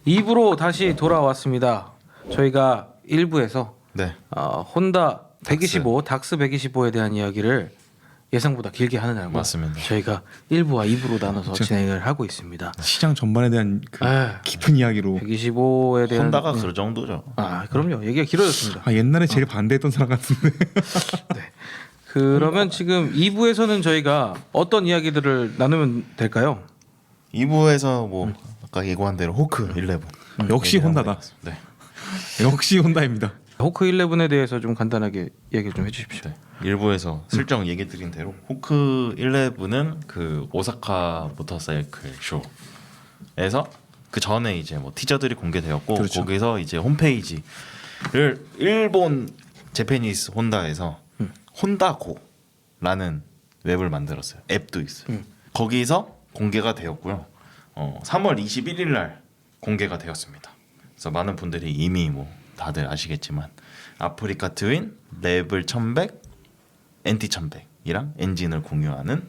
2부로 다시 돌아왔습니다. 저희가 1부에서 네. 혼다 125 닥스 125에 대한 이야기를 예상보다 길게 하느라고 맞습니다. 저희가 1부와 2부로 나눠서 진행을 하고 있습니다. 시장 전반에 대한 그 깊은 이야기로 125에 대한 혼다가 그 정도죠. 그럼요. 얘기가 길어졌습니다. 옛날에 제일 반대했던 사람 같은데. 네. 그러면 지금 2부에서는 저희가 어떤 이야기들을 나누면 될까요? 2부에서 뭐 아까 예고한 대로 호크 11. 역시 혼다다. 네. 역시 혼다입니다. 호크 11에 대해서 좀 간단하게 얘기를 좀 해주십시오. 네. 1부에서 슬쩍 얘기 드린 대로 호크 11은 그 오사카 모터사이클 쇼에서 그 전에 이제 뭐 티저들이 공개되었고 그렇죠. 거기서 이제 홈페이지를 일본 제페니스 혼다에서 혼다고라는 웹을 만들었어요. 앱도 있어요. 거기서 공개가 되었고요. 3월 21일 날 공개가 되었습니다. 그래서 많은 분들이 이미 뭐 다들 아시겠지만 아프리카 트윈, 레벨 1100, NT 1100이랑 엔진을 공유하는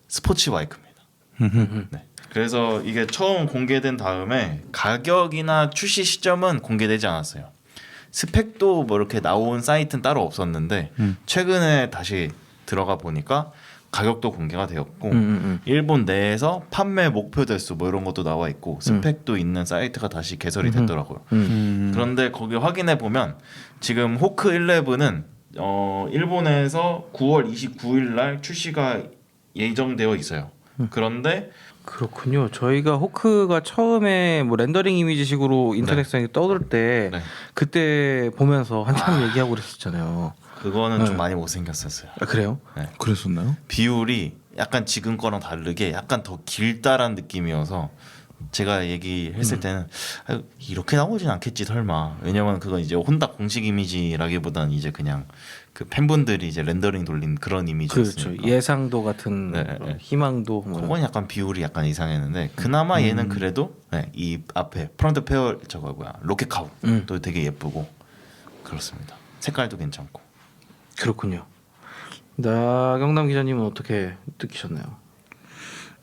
스포츠 바이크입니다. 네. 그래서 이게 처음 공개된 다음에 가격이나 출시 시점은 공개되지 않았어요. 스펙도 뭐 이렇게 나온 사이트는 따로 없었는데 최근에 다시 들어가 보니까 가격도 공개가 되었고 일본 내에서 판매 목표 대수 뭐 이런 것도 나와 있고 스펙도 있는 사이트가 다시 개설이 됐더라고요. 그런데 거기 확인해 보면 지금 호크 11은 일본에서 9월 29일 날 출시가 예정되어 있어요. 그런데 그렇군요. 저희가 호크가 처음에 뭐 렌더링 이미지식으로 인터넷상에 떠들 때 네. 그때 보면서 한참 얘기하고 그랬었잖아요. 그거는 좀 많이 못생겼었어요. 그래요? 네. 그랬었나요? 비율이 약간 지금 거랑 다르게 약간 더 길다란 느낌이어서 제가 얘기했을 때는 이렇게 나오진 않겠지 설마. 왜냐면 그건 이제 혼다 공식 이미지라기보다는 이제 그냥 그 팬분들이 이제 렌더링 돌린 그런 이미지였으니까. 그렇죠. 예상도 같은 네. 희망도 뭐. 그건 약간 비율이 약간 이상했는데 그나마 얘는 그래도 이 앞에 프론트 페어 저거 로켓 카우도 되게 예쁘고 그렇습니다. 색깔도 괜찮고. 그렇군요. 나경남 기자님은 어떻게 느끼셨나요?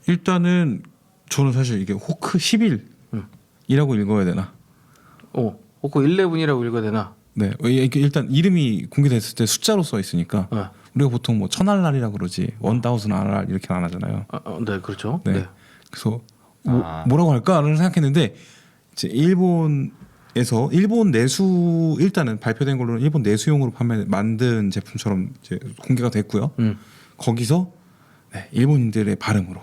일단은 저는 사실 이게 호크 11이라고 읽어야 되나? 호크 11이라고 읽어야 되나? 네, 이게 일단 이름이 공개됐을 때 숫자로 써 있으니까 우리가 보통 뭐 천알랄이라고 그러지 1000알랄 이렇게 안 하잖아요. 네, 그렇죠. 네. 그래서 뭐라고 할까를 생각했는데 이제 일본에서 일본 내수 일단은 발표된 걸로는 일본 내수용으로 만든 제품처럼 이제 공개가 됐고요. 거기서 일본인들의 발음으로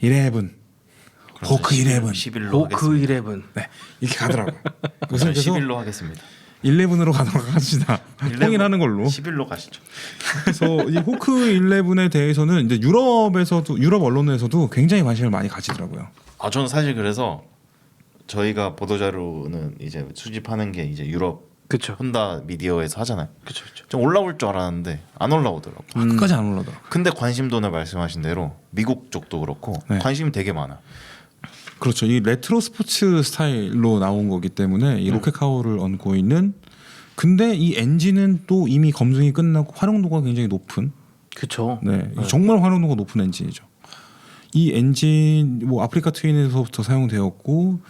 11 호크 11 11로 호크 하겠습니다. 11. 네, 이렇게 가더라고요. 그래서 그래서 11로 하겠습니다. 11으로 가도록 합시다. 통일하는 걸로. 11로 가시죠. 그래서 이 호크 11에 대해서는 이제 유럽 언론에서도 굉장히 관심을 많이 가지더라고요. 저는 사실 그래서 저희가 보도자료는 이제 수집하는 게 이제 유럽 그렇죠. 혼다 미디어에서 하잖아요. 그렇죠. 좀 올라올 줄 알았는데 안 올라오더라고. 끝까지 안 올라더라고요. 근데 관심도는 말씀하신 대로 미국 쪽도 그렇고 관심이 되게 많아. 그렇죠. 이 레트로 스포츠 스타일로 나온 거기 때문에 이 로켓 카우를 얹고 있는. 근데 이 엔진은 또 이미 검증이 끝나고 활용도가 굉장히 높은. 그렇죠. 네, 정말 활용도가 높은 엔진이죠. 이 엔진 뭐 아프리카 트윈에서부터 사용되었고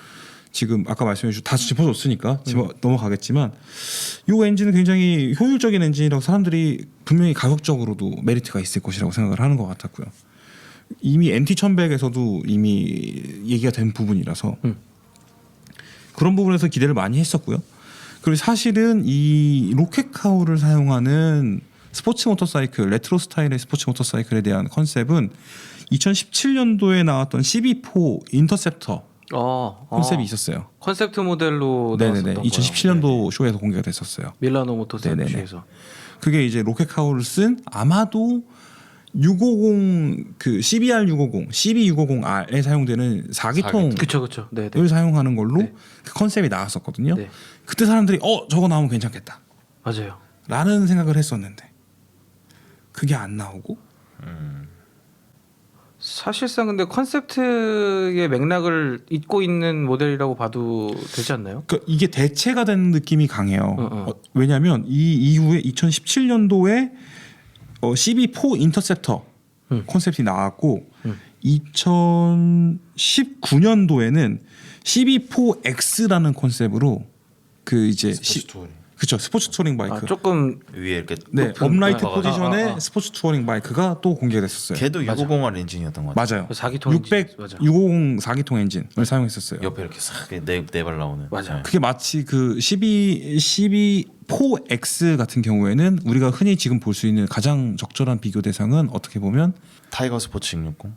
지금 아까 말씀해주신 다 짚어줬으니까 넘어가겠지만 이 엔진은 굉장히 효율적인 엔진이라고 사람들이 분명히 가격적으로도 메리트가 있을 것이라고 생각을 하는 것 같았고요. 이미 NT 1100에서도 이미 얘기가 된 부분이라서 그런 부분에서 기대를 많이 했었고요. 그리고 사실은 이 로켓 카우를 사용하는 스포츠 모터사이클, 레트로 스타일의 스포츠 모터사이클에 대한 컨셉은 2017년도에 나왔던 CB4 인터셉터 컨셉이 있었어요. 컨셉트 모델로 네네네. 나왔었던 2017년도 쇼에서 공개가 됐었어요. 밀라노 모터사이클 쇼에서. 그게 이제 로켓 카우를 쓴 아마도 650 그 CBR 650, CB 650R에 사용되는 4기통을 그렇죠. 네. 사용하는 걸로 그 컨셉이 나왔었거든요. 네. 그때 사람들이 저거 나오면 괜찮겠다. 맞아요. 라는 생각을 했었는데 그게 안 나오고 사실상 근데 컨셉트의 맥락을 잇고 있는 모델이라고 봐도 되지 않나요? 그러니까 이게 대체가 된 느낌이 강해요. 왜냐하면 이 이후에 2017년도에 CB4 인터셉터 컨셉이 나왔고 2019년도에는 CB4X라는 컨셉으로 그 이제 스포츠 투어링 그쵸 스포츠 투어링 바이크. 아, 조금 위에 이렇게 네, 높은- 업라이트 아, 포지션의 스포츠 투어링 바이크가 또 공개됐었어요. 걔도 650R 엔진이었던 것 같아요. 맞아요. 4기통 650 4기통 엔진을 사용했었어요. 옆에 이렇게 싹네발 나오는. 맞아. 네. 그게 마치 그 CB4X 같은 경우에는 우리가 흔히 지금 볼 수 있는 가장 적절한 비교 대상은 어떻게 보면 타이거 스포츠 660,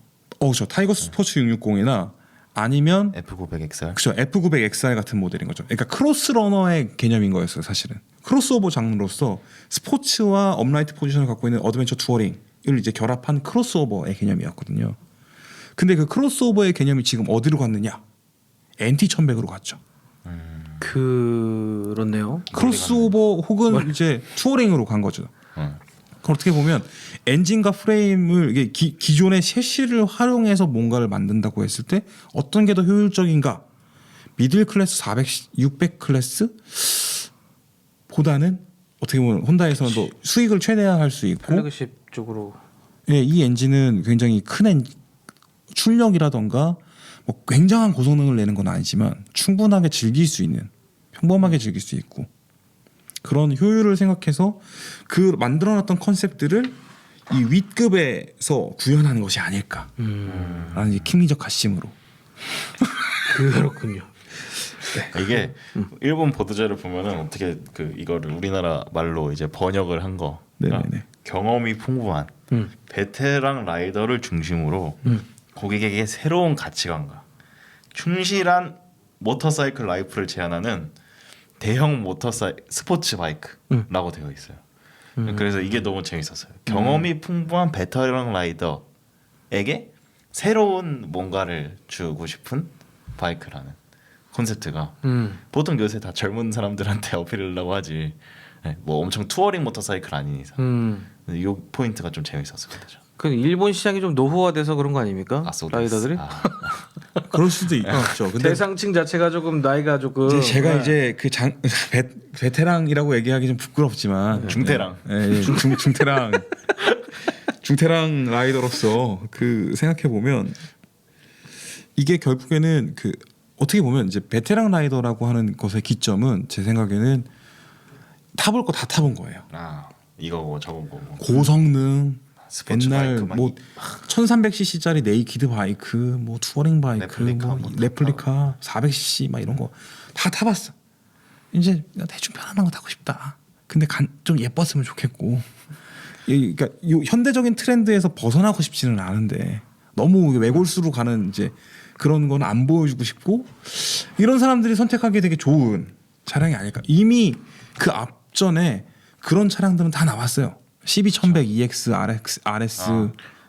저 타이거 스포츠 660이나 아니면 F900XR. 그쵸 F900XR 같은 모델인 거죠. 그러니까 크로스러너의 개념인 거였어요, 사실은. 크로스오버 장르로서 스포츠와 업라이트 포지션을 갖고 있는 어드벤처 투어링을 이제 결합한 크로스오버의 개념이었거든요. 근데 그 크로스오버의 개념이 지금 어디로 갔느냐? NT 1100으로 갔죠. 그렇네요. 크로스오버 혹은 이제 투어링으로 간 거죠. 응. 어떻게 보면 엔진과 프레임을 이게 기존의 셰시를 활용해서 뭔가를 만든다고 했을 때 어떤 게 더 효율적인가? 미들 클래스 400, 600 클래스 보다는 어떻게 보면 혼다에서는 더 수익을 최대화할 수 있고, 플래그십 쪽으로 예, 이 엔진은 굉장히 큰 출력이라던가 뭐 굉장한 고성능을 내는 건 아니지만 충분하게 즐길 수 있는, 평범하게 즐길 수 있고 그런 효율을 생각해서 그 만들어놨던 컨셉들을 이 윗급에서 구현하는 것이 아닐까라는 이제 킹리적 가심으로. 그렇군요. 이게 일본 보도자를 보면은 어떻게 그 이거를 우리나라 말로 이제 번역을 한 거. 네네네. 경험이 풍부한 베테랑 라이더를 중심으로 고객에게 새로운 가치관과 충실한 모터사이클 라이프를 제안하는 대형 스포츠 바이크라고 되어 있어요. 그래서 이게 너무 재밌었어요. 경험이 풍부한 베테랑 라이더에게 새로운 뭔가를 주고 싶은 바이크라는 콘셉트가 보통 요새 다 젊은 사람들한테 어필하려고 하지. 네, 뭐 엄청 투어링 모터사이클 아닌 이상. 이 포인트가 좀 재밌었습니다. 그 일본 시장이 좀 노후화돼서 그런 거 아닙니까? 라이더들이 그럴 수도 있죠. 근데 대상층 자체가 조금 나이가 조금 이제 제가 이제 그 베테랑이라고 얘기하기 좀 부끄럽지만 중테랑. 예, 중테랑 중테랑 라이더로서 그 생각해 보면 이게 결국에는 그 어떻게 보면 이제 베테랑 라이더라고 하는 것의 기점은 제 생각에는 타볼 거 다 타본 거예요. 이거고 저거고 뭐. 고성능 스포츠 옛날 바이크 막 뭐 1300cc짜리 네이키드 바이크, 뭐 투어링 바이크, 레플리카 뭐 뭐 레플리카 400cc 막 이런 거 다 타봤어. 이제 대충 편안한 거 타고 싶다. 근데 좀 예뻤으면 좋겠고, 그러니까 요 현대적인 트렌드에서 벗어나고 싶지는 않은데 너무 외골수로 가는 이제 그런 건 안 보여주고 싶고, 이런 사람들이 선택하기 되게 좋은 차량이 아닐까. 이미 그 앞전에 그런 차량들은 다 나왔어요. CB1100 EX, RS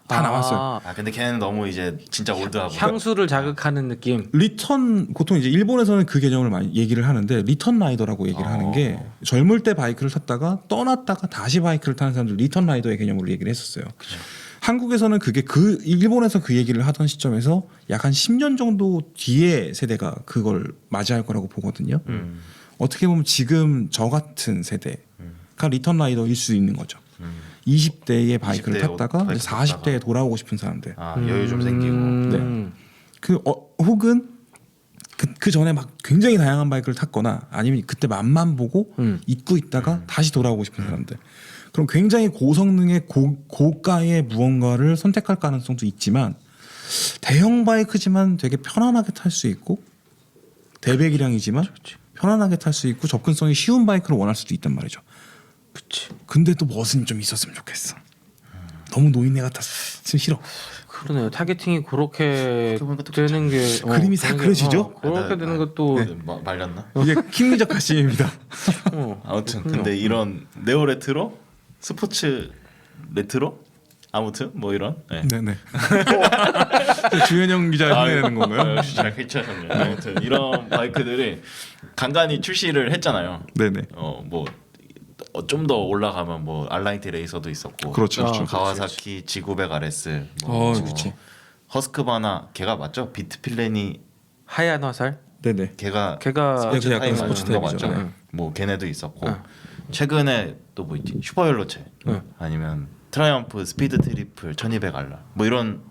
다 나왔어요. 근데 걔는 너무 이제 진짜 올드하고 향수를 자극하는 느낌. 리턴, 보통 이제 일본에서는 그 개념을 많이 얘기를 하는데 리턴 라이더라고 얘기를 하는 게, 젊을 때 바이크를 탔다가 떠났다가 다시 바이크를 타는 사람들 리턴 라이더의 개념으로 얘기를 했었어요. 한국에서는 그게 일본에서 그 얘기를 하던 시점에서 약 한 10년 정도 뒤에 세대가 그걸 맞이할 거라고 보거든요. 어떻게 보면 지금 저 같은 세대가 리턴 라이더일 수 있는 거죠. 20대의 바이크를 20대 탔다가 바이크 이제 40대에 돌아오고 싶은 사람들. 여유 좀 생기고. 네. 혹은 그 전에 막 굉장히 다양한 바이크를 탔거나 아니면 그때 맛만 보고 잊고 있다가 다시 돌아오고 싶은 사람들. 그럼 굉장히 고성능의 고가의 무언가를 선택할 가능성도 있지만, 대형 바이크지만 되게 편안하게 탈 수 있고 대배기량이지만 편안하게 탈 수 있고 접근성이 쉬운 바이크를 원할 수도 있단 말이죠. 그치. 근데 또 멋은 좀 있었으면 좋겠어. 너무 노인네 같았으면 싫어. 그러네요. 타겟팅이 그렇게 되는 게 그림이 싹 그려지죠? 그렇게 되는 것도 말렸나? 이게 킹리적 가심입니다. 아무튼 근데 이런 네오 레트로, 스포츠 레트로, 아무튼 뭐 이런. 네. 네네. 주현영 기자 흉내내는 건가요? 역시 잘 캐치하셨네요. 아무튼 이런 바이크들이 간간히 출시를 했잖아요. 네네. 뭐 좀 더 올라가면 뭐 알라인티 레이서도 있었고, 그렇죠, 그렇죠. 가와사키 G900 RS, 그렇지. 허스크바나 걔가 맞죠? 비트필렌이 하얀 화살. 네네. 걔가 그 약간 스포츠 거 타입이죠. 맞죠? 네. 뭐 걔네도 있었고, 최근에 또 뭐 있지? 슈퍼열로체, 아니면 트라이엄프 스피드 트리플 1200 알라, 뭐 이런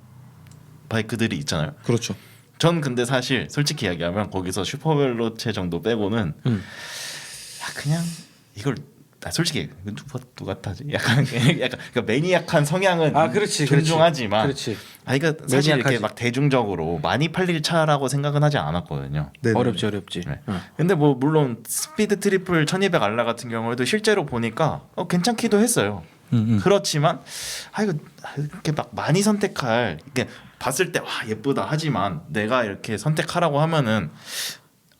바이크들이 있잖아요. 그렇죠. 전 근데 사실 솔직히 이야기하면 거기서 슈퍼벨로체 정도 빼고는 그냥 이걸 솔직히 누가 타지? 약간 그러니까 매니악한 성향은 그렇지, 존중하지만 그렇지. 이거 사실 이렇게 매니악하지. 막 대중적으로 많이 팔릴 차라고 생각은 하지 않았거든요. 네네. 어렵지. 네. 근데 뭐 물론 스피드 트리플 1200R 같은 경우에도 실제로 보니까 괜찮기도 했어요. 그렇지만 이거 이렇게 막 많이 선택할 이게 봤을 때 와 예쁘다 하지만 내가 이렇게 선택하라고 하면은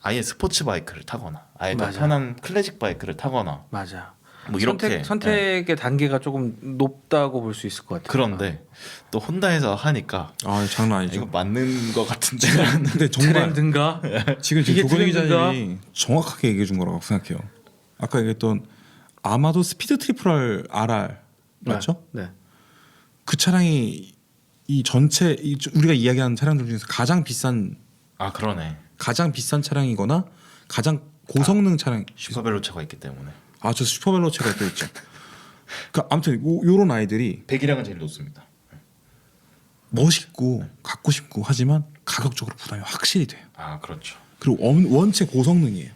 아예 스포츠 바이크를 타거나 아예 더 맞아. 편한 클래식 바이크를 타거나 맞아. 뭐 이렇게 선택의 단계가 조금 높다고 볼 수 있을 것 같아요. 그런데 또 혼다에서 하니까 장난 이거 아니죠. 맞는 것 같은데 근데 정말 트렌드인가? 지금 이게 조건희 트렌드인가? 기자님이 정확하게 얘기해 준 거라고 생각해요. 아까 얘기했던 아마도 스피드 트리플 RR 맞죠? 네. 그 차량이 이 전체 우리가 이야기하는 차량들 중에서 가장 비싼 차량이거나 가장 고성능 차량. 슈퍼벨로차가 있기 때문에 저 슈퍼벨로체가 또 있죠. 그 아무튼 요런 아이들이 배기량은 제일 높습니다. 멋있고 갖고 싶고 하지만 가격적으로 부담이 확실히 돼요. 그렇죠. 그리고 원체 고성능이에요.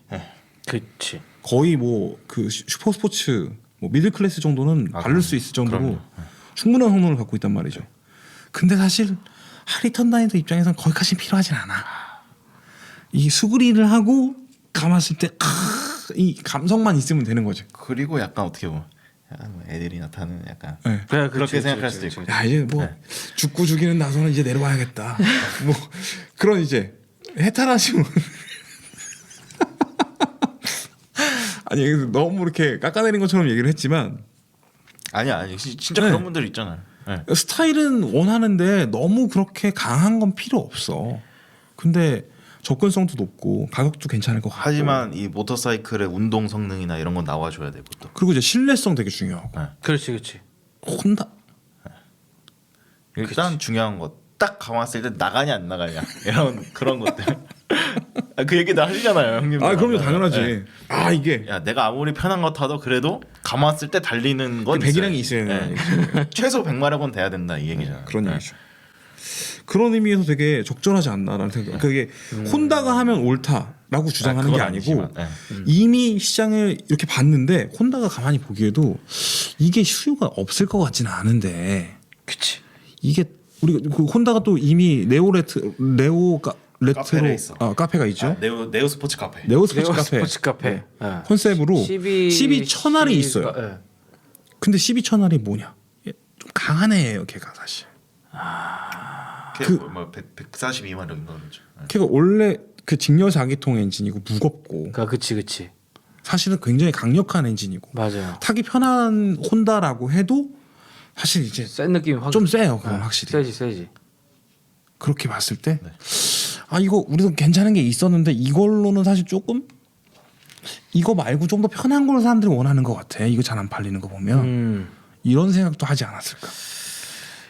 그렇지. 거의 뭐 그 슈퍼 스포츠 뭐 미들 클래스 정도는 바를 수 있을 정도로 그럼요. 충분한 성능을 갖고 있단 말이죠. 근데 사실 하리턴 다이더 입장에선 거기까지 필요하진 않아. 이 수그리를 하고 감았을 때 이 감성만 있으면 되는 거죠. 그리고 약간 어떻게 보면 뭐 애들이 나타나는 약간 네. 그렇게 생각할 수도 있고. 야 이제 뭐 죽고 죽이는 나서는 이제 내려와야겠다. 뭐 그런 이제 해탈하시면 아니 너무 이렇게 깎아내린 것처럼 얘기를 했지만 아니 진짜 네. 그런 분들 있잖아요. 네. 스타일은 원하는데 너무 그렇게 강한 건 필요 없어. 근데 접근성도 높고 가격도 괜찮을 것 같고. 하지만 이 모터사이클의 운동 성능이나 이런 건 나와줘야 되고 또. 그리고 이제 신뢰성 되게 중요하고. 그렇지. 혼다 일단 중요한 거 딱 감았을 때 나가냐 안 나가냐 이런 그런 것들. 그 얘기도 하시잖아요, 형님. 그럼요 당연하지. 네. 이게 야 내가 아무리 편한 거 타도 그래도 감았을 때 달리는 건 배기량이 있어요. 있어야 네. 되는 최소 100마력은 돼야 된다 이 얘기잖아요. 그런 네. 얘기죠. 그런 의미에서 되게 적절하지 않나라는 생각. 그게 혼다가 하면 옳다라고 주장하는 게 그건 아니고 아니지만, 네. 이미 시장을 이렇게 봤는데 혼다가 가만히 보기에도 이게 수요가 없을 것 같지는 않은데. 그치. 이게 우리가 그 혼다가 또 이미 레트로 카페가 있어. 카페가 있죠. 네오 스포츠 카페. 네오 스포츠 카페 스포츠 카페. 네. 컨셉으로 12 12 천알이 있어요. 네. 근데 12 천알이 뭐냐? 좀 강한 애예요, 걔가 사실. 뭐 142마력인가 그러죠. 네. 걔가 원래 그 직렬 4기통 엔진이고 무겁고 그치. 사실은 굉장히 강력한 엔진이고 맞아요. 타기 편한 혼다라고 해도 사실 이제 센 느낌이 확. 좀 세요, 그건 확실히. 세지. 그렇게 봤을 때 네. 이거 우리도 괜찮은 게 있었는데 이걸로는 사실 조금 이거 말고 좀 더 편한 걸 사람들이 원하는 것 같아. 이거 잘 안 팔리는 거 보면 이런 생각도 하지 않았을까.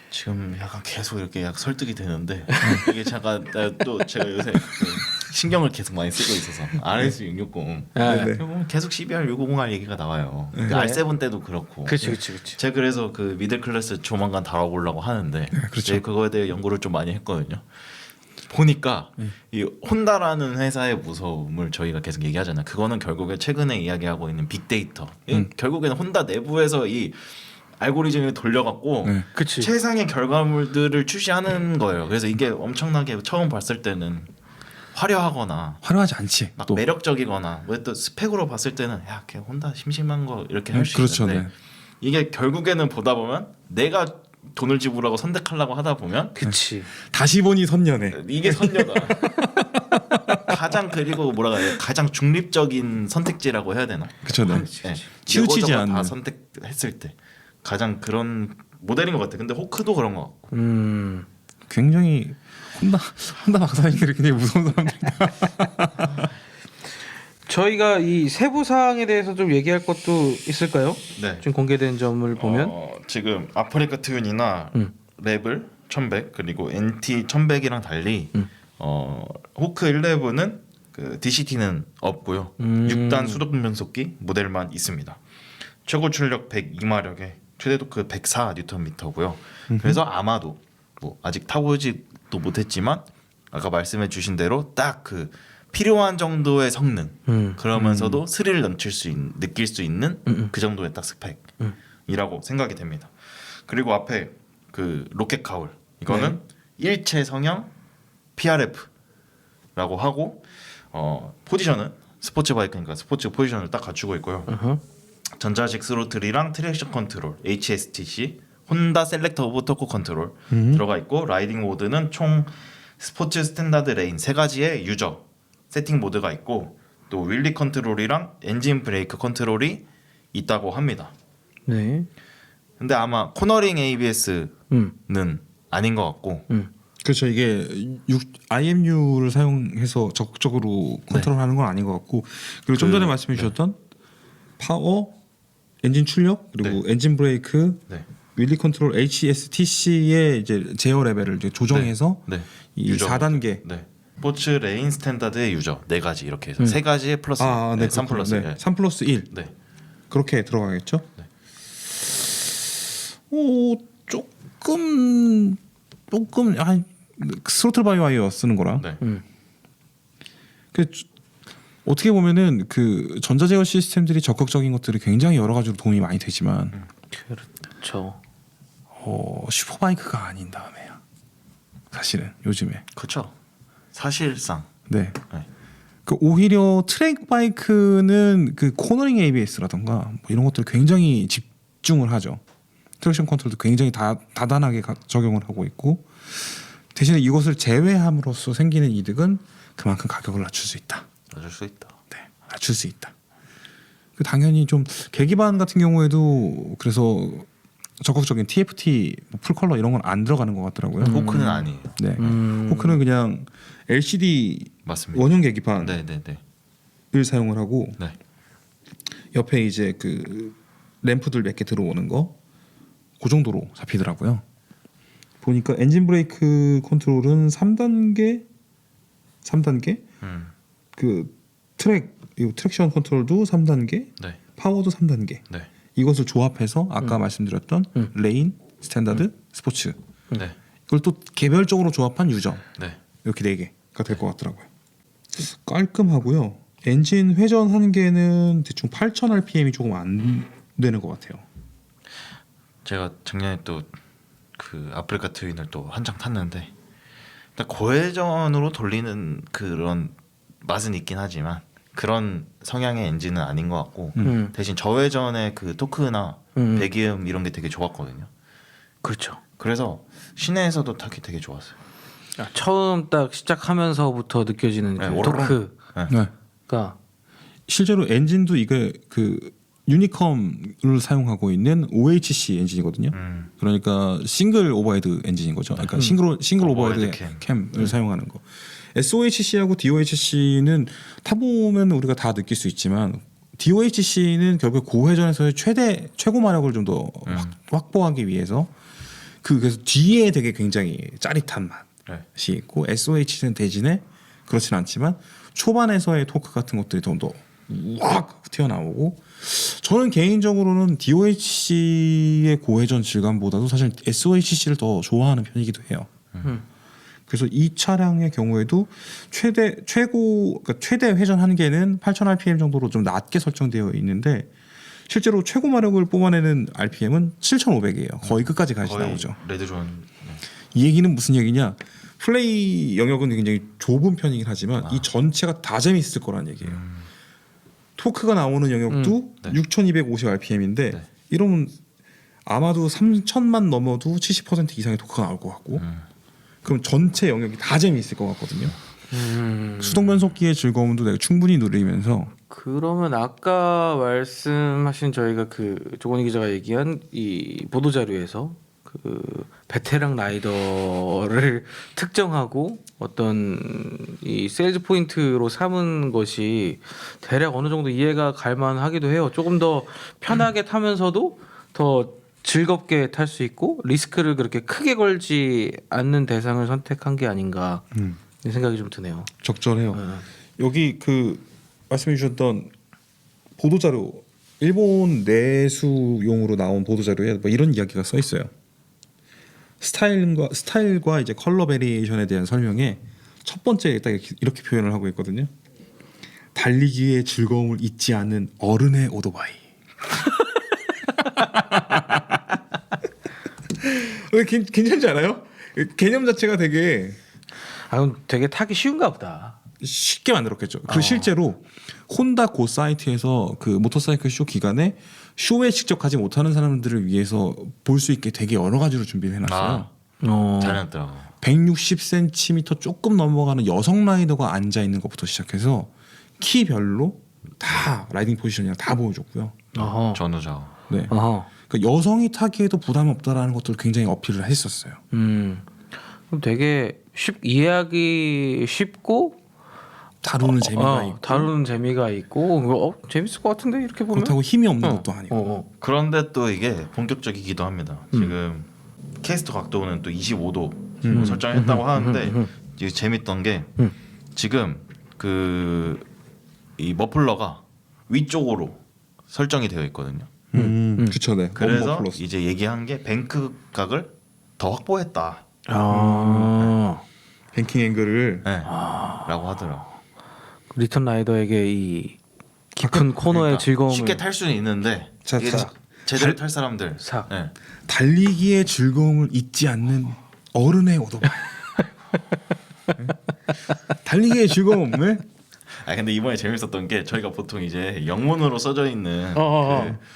지금 약간 계속 이렇게 약 설득이 되는데 이게 잠깐 또 제가 요새 그 신경을 계속 많이 쓰고 있어서 RS 660 네. 보면 계속 CBR 650R 얘기가 나와요. 그 R7 때도 그렇고. 그치. 제가 그래서 그 미들 클래스 조만간 다뤄보려고 하는데 그렇죠. 제가 그거에 대해 연구를 좀 많이 했거든요. 보니까 이 혼다라는 회사의 무서움을 저희가 계속 얘기하잖아요. 그거는 결국에 최근에 이야기하고 있는 빅데이터. 결국에는 혼다 내부에서 이 알고리즘을 돌려갖고 그치. 최상의 결과물들을 출시하는 거예요. 그래서 이게 엄청나게 처음 봤을 때는 화려하거나 화려하지 않지. 막 또 매력적이거나 왜 또 스펙으로 봤을 때는 야, 걔 혼다 심심한 거 이렇게 할 수 그렇죠, 있는데 네. 이게 결국에는 보다 보면 내가 돈을 지불하고 선택하려고 하다 보면 그치. 다시 보니 선녀네. 이게 선녀가 가장 그리고 뭐라 그래야 가장 중립적인 선택지라고 해야 되나? 그렇죠, 네. 네. 치우치지 이거저거 않는. 다 선택했을 때 가장 그런 모델인 것 같아. 근데 호크도 그런 것 같고. 굉장히 혼다 박사님들이 굉장히 무서운 사람들이다. 저희가 이 세부 사항에 대해서 좀 얘기할 것도 있을까요? 네. 지금 공개된 점을 보면 지금 아프리카 트윈이나 레벨 1100 그리고 NT 1100이랑 달리 호크 11은 그 DCT는 없고요. 6단 수동 변속기 모델만 있습니다. 최고 출력 102마력에 최대 토크 104 뉴턴미터고요. 그래서 아마도 뭐 아직 타보지도 못했지만 아까 말씀해 주신 대로 딱 그 필요한 정도의 성능 그러면서도 스릴 느낄 수 있는 그 정도의 딱 스펙이라고 생각이 됩니다. 그리고 앞에 그 로켓 카울 이거는 일체 성형 PRF라고 하고 포지션은 스포츠 바이크니까 스포츠 포지션을 딱 갖추고 있고요. 전자식 스로틀이랑 트랙션 컨트롤 HSTC 혼다 셀렉터 오브 토크 컨트롤 들어가 있고 라이딩 모드는 총 스포츠 스탠다드 레인 세 가지의 유저 세팅 모드가 있고 또 윌리 컨트롤이랑 엔진 브레이크 컨트롤이 있다고 합니다. 네. 근데 아마 코너링 ABS는 아닌 것 같고 그렇죠. 이게 IMU를 사용해서 적극적으로 컨트롤하는 건 아닌 것 같고 그리고 좀 전에 말씀해 주셨던 파워, 엔진 출력 그리고 엔진 브레이크, 윌리 컨트롤 HSTC의 이제 제어 레벨을 이제 조정해서 이 4단계 스포츠 레인 스탠다드의 유저 4가지 이렇게 해서 3가지의 플러스 3 플러스 3 플러스 1 그렇게 들어가겠죠. 오 조금 스로틀 바이 와이어 쓰는 거라. 그 어떻게 보면은 그 전자 제어 시스템들이 적극적인 것들이 굉장히 여러 가지로 도움이 많이 되지만 그렇죠. 슈퍼바이크가 아닌 다음에요. 사실은 요즘에. 그렇죠. 사실상. 네. 그 오히려 트랙 바이크는 그 코너링 ABS라던가 뭐 이런 것들 굉장히 집중을 하죠. 트랙션 컨트롤도 굉장히 다단하게 적용을 하고 있고 대신에 이것을 제외함으로써 생기는 이득은 그만큼 가격을 낮출 수 있다. 네, 낮출 수 있다. 그 당연히 좀 계기반 같은 경우에도 그래서 적극적인 TFT, 풀 컬러 이런 건 안 들어가는 것 같더라고요. 호크는 아니에요. 네, 호크는 그냥 LCD 맞습니다. 원형 계기판을 네네네. 사용을 하고 옆에 이제 그 램프들 몇 개 들어오는 거, 그 정도로 잡히더라고요. 보니까 엔진 브레이크 컨트롤은 3단계, 그 트랙션 컨트롤도 3단계, 파워도 3단계. 이것을 조합해서 아까 말씀드렸던 레인, 스탠다드, 스포츠. 이걸 또 개별적으로 조합한 유저. 이렇게 4개가 될 것 같더라고요. 깔끔하고요. 엔진 회전 한 개는 대충 8,000 rpm이 조금 안 되는 것 같아요. 제가 작년에 또 그 아프리카 트윈을 또 한창 탔는데 일단 고회전으로 돌리는 그런 맛은 있긴 하지만 그런 성향의 엔진은 아닌 것 같고 대신 저회전의 그 토크나 배기음 이런 게 되게 좋았거든요. 그렇죠. 그래서 시내에서도 타기 되게 좋았어요. 처음 딱 시작하면서부터 느껴지는 그 토크가 실제로 엔진도 이게 그 유니컴을 사용하고 있는 OHC 엔진이거든요. 그러니까 싱글 오버헤드 엔진인 거죠. 그러니까 싱글 오버헤드 캠을 사용하는 거. SOHC하고 DOHC는 타보면 우리가 다 느낄 수 있지만 DOHC는 결국 고회전에서의 최고 마력을 좀 더 확보하기 위해서 그래서 뒤에 되게 굉장히 짜릿한 맛이 있고 SOHC는 대신에 그렇진 않지만 초반에서의 토크 같은 것들이 좀 더 확 튀어나오고 저는 개인적으로는 DOHC의 고회전 질감보다도 사실 SOHC를 더 좋아하는 편이기도 해요. 그래서 이 차량의 경우에도 최대 회전 한계는 8,000 rpm 정도로 좀 낮게 설정되어 있는데 실제로 최고 마력을 뽑아내는 RPM은 7,500이에요. 거의 끝까지 같이 나오죠. 레드존. 이 얘기는 무슨 얘기냐? 플레이 영역은 굉장히 좁은 편이긴 하지만 이 전체가 다 재미있을 거란 얘기예요. 토크가 나오는 영역도 6,250 rpm인데 이러면 아마도 3,000만 넘어도 70% 이상의 토크가 나올 것 같고 그럼 전체 영역이 다 재미있을 것 같거든요. 수동 변속기의 즐거움도 내가 충분히 누리면서 그러면 아까 말씀하신 저희가 그 조건희 기자가 얘기한 이 보도 자료에서 그 베테랑 라이더를 특정하고 어떤 이 세일즈 포인트로 삼은 것이 대략 어느 정도 이해가 갈 만하기도 해요. 조금 더 편하게 타면서도 더 즐겁게 탈 수 있고 리스크를 그렇게 크게 걸지 않는 대상을 선택한 게 아닌가 이 생각이 좀 드네요. 적절해요. 여기 그 말씀해 주셨던 보도 자료 일본 내수용으로 나온 보도 자료에 뭐 이런 이야기가 써 있어요. 스타일과 이제 컬러 베리에이션에 대한 설명에 첫 번째 딱 이렇게 표현을 하고 있거든요. 달리기의 즐거움을 잊지 않는 어른의 오토바이. 괜찮지 않아요? 개념 자체가 되게 아, 그럼 되게 타기 쉬운가 보다. 쉽게 만들었겠죠. 그 실제로 혼다 고 사이트에서 그 모터사이클 쇼 기간에 쇼에 직접 가지 못하는 사람들을 위해서 볼 수 있게 되게 여러 가지로 준비를 해놨어요. 잘했더라고. 160cm 조금 넘어가는 여성 라이더가 앉아 있는 것부터 시작해서 키별로 다 라이딩 포지션이랑 다 보여줬고요. 어허. 전후좌우. 네. 어허. 그러니까 여성이 타기에도 부담 없다라는 것들 굉장히 어필을 했었어요. 그럼 되게 이해하기 쉽고 다루는 재미가 있고 다루는 재미가 있고 재밌을 것 같은데 이렇게 보면. 그렇다고 힘이 없는 것도 아니고. 그런데 또 이게 본격적이기도 합니다. 지금 캐스터 각도는 또 25도 설정했다고 하는데 이게 재밌던 게 지금 이 머플러가 위쪽으로 설정이 되어 있거든요. 그렇죠, 네. 그래서 플러스. 이제 얘기한 게 뱅크 각을 더 확보했다. 뱅킹 앵글을 네. 라고 하더라고. 리턴 라이더에게 이 깊은 코너의 그러니까 즐거움을 쉽게 탈 수는 있는데 자, 이게 자. 제대로 탈 사람들. 삭. 네. 달리기의 즐거움을 잊지 않는 어른의 오토바이. 달리기의 즐거움. 네? 아 근데 이번에 재밌었던 게 저희가 보통 이제 영문으로 써져 있는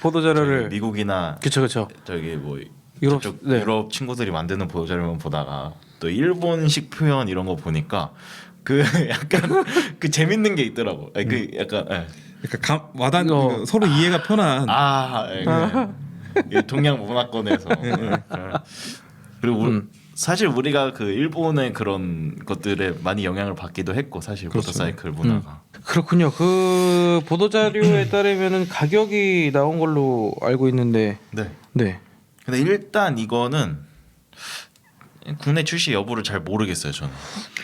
보도 자료를 저기 미국이나 그쵸 저기 뭐 유럽, 저쪽 네. 유럽 친구들이 만드는 보도 자료만 보다가 또 일본식 표현 이런 거 보니까 그 약간 그 재밌는 게 있더라고. 아니, 그 약간 그러니까 그러니까 서로 이해가 편한. 동양 문화권에서 그리고 사실 우리가 그 일본의 그런 것들에 많이 영향을 받기도 했고 사실 그렇죠. 모터사이클 문화가 그렇군요. 그 보도 자료에 따르면은 가격이 나온 걸로 알고 있는데 네. 네. 근데 일단 이거는 국내 출시 여부를 잘 모르겠어요 저는.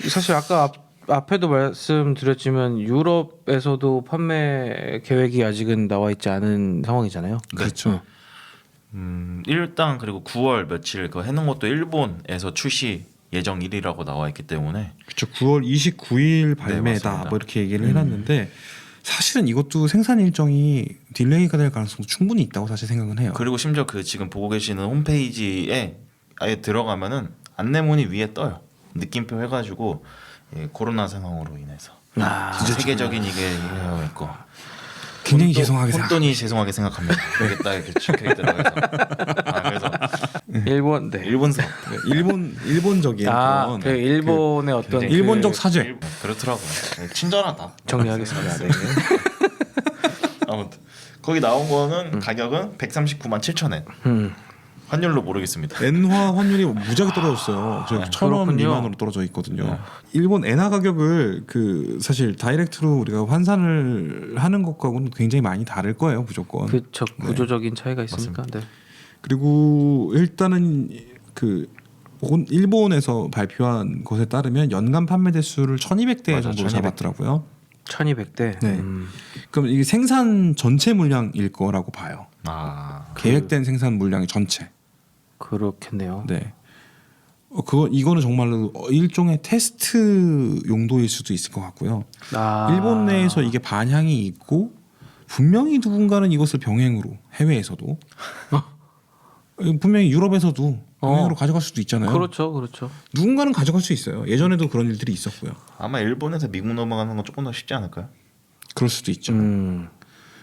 사실 아까 앞에도 말씀드렸지만 유럽에서도 판매 계획이 아직은 나와 있지 않은 상황이잖아요. 그렇죠. 일단 그리고 9월 며칠 그 해놓은 것도 일본에서 출시 예정일이라고 나와 있기 때문에 그렇죠. 9월 29일 발매다. 맞습니다. 뭐 이렇게 얘기를 해놨는데 사실은 이것도 생산 일정이 딜레이가 될 가능성도 충분히 있다고 사실 생각은 해요. 그리고 심지어 그 지금 보고 계시는 홈페이지에 아예 들어가면은 안내문이 위에 떠요. 느낌표 해가지고 코로나 상황으로 인해서 진짜 세계적인 이게 되어 있고 굉장히 죄송하게 생각. 혼돈이 죄송하게 생각합니다. 되겠다 이렇게 적혀있더라고요. 그래서 일본 네. 일본서 일본적인 그런 그 일본의 어떤 굉장히 일본적 사죄. 그렇더라고요. 친절하다. 정리하겠습니다. 네. 아무튼 거기 나온 거는 가격은 139만 7천엔. 환율로 모르겠습니다. 엔화 환율이 무지하게 떨어졌어요. 저 1,000원 그렇군요. 미만으로 떨어져 있거든요. 일본 엔화 가격을 그 사실 다이렉트로 우리가 환산을 하는 것과는 굉장히 많이 다를 거예요, 무조건. 그쵸 구조적인 차이가 있으니까. 네. 그리고 일단은 그 일본에서 발표한 것에 따르면 연간 판매 대수를 1,200대 맞아, 정도로 1200대. 잡았더라고요. 1200대. 네. 그럼 이게 생산 전체 물량일 거라고 봐요. 계획된 생산 물량의 전체. 그렇겠네요. 네. 이거는 정말로 일종의 테스트 용도일 수도 있을 것 같고요. 일본 내에서 이게 반향이 있고 분명히 누군가는 이것을 병행으로 해외에서도 분명히 유럽에서도 병행으로 가져갈 수도 있잖아요. 그렇죠. 누군가는 가져갈 수 있어요. 예전에도 그런 일들이 있었고요. 아마 일본에서 미국 넘어가는 건 조금 더 쉽지 않을까요? 그럴 수도 있죠.